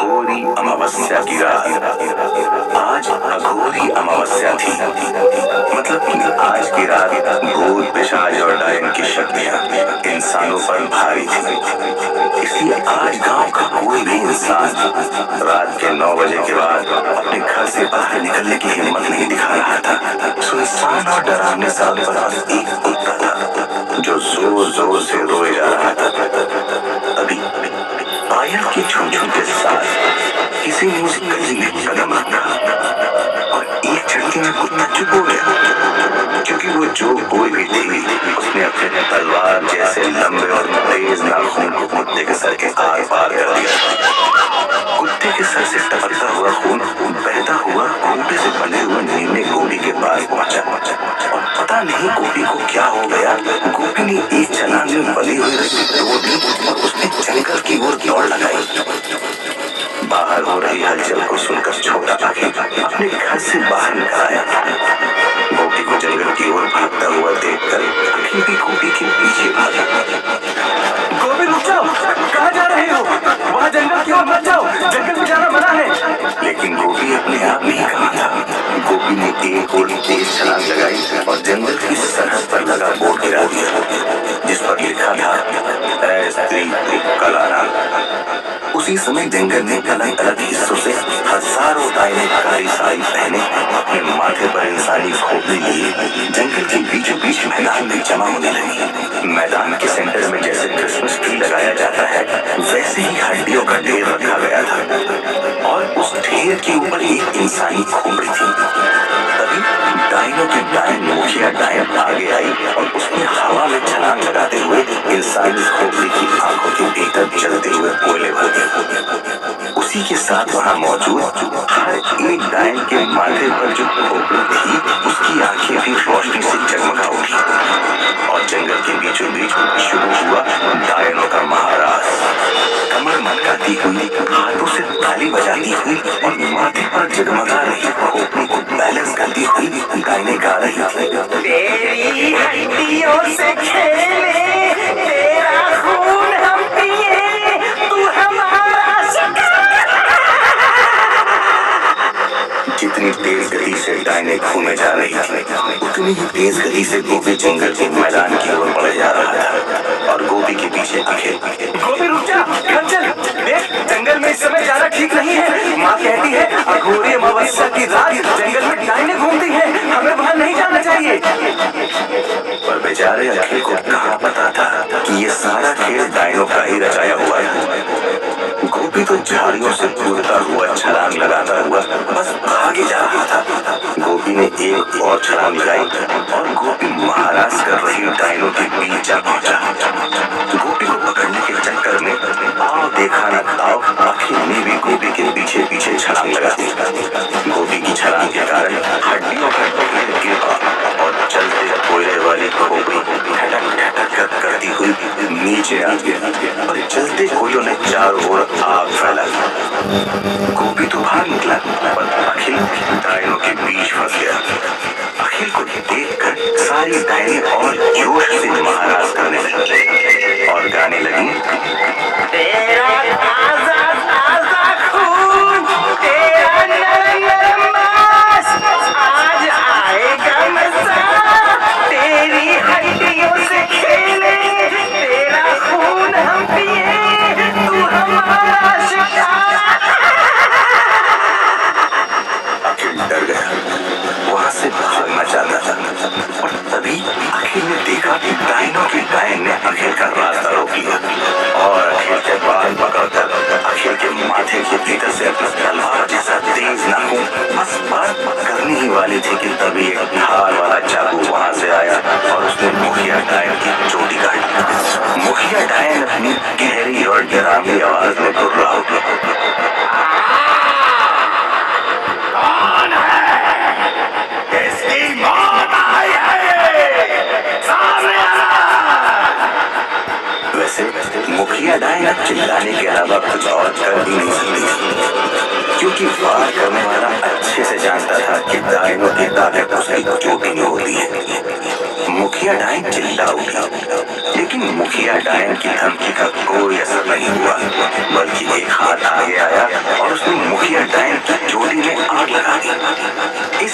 अघोरी अमावस्या की रात। आज अघोरी अमावस्या थी, मतलब कि आज की रात भूत पिशाच और डायन की शक्तियां इंसानों पर भारी थी। इसलिए आज गांव का कोई भी इंसान रात के 9 बजे के बाद अपने घर से बाहर निकलने की हिम्मत नहीं दिखा रहा था। सुनसान और डरावने साल पर एक कुत्ता था जो जोर जोर से रोए जा रहा था। अभी पायल की झुमझुम के साथ किसी ने उस गली में कदम रखा और एक झटके में कुत्ता चुप हो गया, क्योंकि वो जो कोई भी थी उसने अपने तलवार जैसे लंबे और तेज नाखून को कुत्ते के सर के आर पार कर दिया। कुत्ते के सर से टपकता हुआ खून बहता हुआ खूंटे से बंधे हुए नीले गोपी के पास पहुंचा और पता नहीं गोपी को क्या हो गया। गोपी ने एक छलांग में बंधी हुई रस्सी तोड़ दी और उसने जंगल की ओर दौड़ लगाई। बाहर हो रही हलचल को सुनकर छोटा अखिल अपने घर से बाहर निकल आया। गोपी को जंगल की ओर भागता हुआ देखकर अखिल भी गोपी के पीछे भागा। गोपी रुक जाओ, कहाँ जा रहे हो? वहाँ जंगल की ओर मत जाओ, जंगल में जाना मना है। लेकिन गोपी अपने आप नहीं कहा था। गोपी ने एक और तेज छलांग लगाई और जंगल की सरहद पर लगा बोर्ड गिरा दिया जिस पर लिखा था ऐ स्त्री तू कल आना। उसी समय जंगल में अलग अलग हिस्सों से हजारों डायनाकारी साड़ी पहने अपने माथे पर इंसानी खोपड़ी लिए जंगल के बीचों बीच मैदान में जमा होने लगी। मैदान के सेंटर में जैसे क्रिसमस ट्री लगाया जाता है वैसे ही हड्डियों का ढेर रखा गया था और उस ढेर के ऊपर एक इंसानी खोपड़ी थी। तभी डायनों की डायन मुखिया डायन आगे आई और उसने हवा में छलांग लगाते हुए इंसानी खोपड़ी की आंखों के भीतर जलते हुए कोयले भर दिए। उसी के साथ वहां मौजूद हर एक डायन के माथे पर जो खोपड़ी थी उसकी आंखें भी रोशनी से जगमगा उठी और जंगल के बीचों बीच शुरू हुआ डायनों का महाराज। कमर मटकाती हुई, हाथों से ताली बजाती हुई और माथे पर जगमगा रही खोपड़ी को बैलेंस करती हुई डायने गा रही थी। तेरी हड्डियों से खेले, तेरा खून हम पिए, तू हमारा शिकार। जितनी तेज गति से डायने घूमे जा रही थी उतनी ही तेज गति से गोपी जंगल के मैदान की ओर बढ़ जा रहा था और गोपी के पीछे अखिल। गोपी रुक जा, घर चल। देख, जंगल में इस समय जाना ठीक नहीं है। माँ कहती है अघोरी अमावस्या की रात जंगल में डायने घूमती है, हमें वहाँ नहीं जाना चाहिए। पर बेचारे अखिल को कहाँ पता था कि ये सारा खेल डायनों का ही रचाया हुआ है। गोपी तो झाड़ियों से कूदता हुआ छलांग लगाता हुआ बस भागे जा रहा था। गोपी ने एक और छलांग लगाई और गोपी महाराज कर रही डायनों के बीच जा पहुंचा। गोपी को पकड़ने के चक्कर में आओ देखा न आओ अखिल ने भी गोपी के पीछे पीछे छलांग लगा दी। गोपी की छलांग के कारण हड्डियों का ढेर गिरा और चलते कोयले वाली खोपड़ी ठटक ठटक करती हुई नीचे आ गई और चलते कोयलों ने चारों ओर आग फैला। गोपी तो भाग निकला पर अखिल डायनों के बीच फंस गया। अखिल को देखकर सारी डायने और जोश से महाराज करने लगी और गाने लगी। तेरा ताजा ताजा खून, तेरा नरम नरम मांस, आज आएगा मजा। तेरी हड्डियों से खेले, तेरा खून हम पिए, तू हमारा शिकार। अखिल डर गया, वहां से भागना चाहता था और तभी अखिल ने देखा कि डायनों की डायन ने अखिल का रास्ता रोक लिया और अखिल के बाल पकड़कर अखिल के माथे के भीतर से अपना तलवार जैसा तेज नाखून बस बार करने ही वाली थी कि तभी एक धार वाला चाकू वहां से आया और उसने मुखिया डायन की चोटी काटी। मुखिया डायन अपनी गहरी और डरावनी आवाज में गुर्रा उठा। मुखिया डायन अब चिल्लाने के अलावा कुछ और कर भी नहीं सकती थी, क्योंकि वार करने वाला अच्छे से जानता था कि डायनों की ताकत उसकी चोटी में होती है। मुखिया डायन चिल्ला उठा, लेकिन मुखिया डायन की धमकी का कोई असर नहीं हुआ, बल्कि एक हाथ आगे आया आया और उसने मुखिया डायन की चोटी में आग लगा दी। इस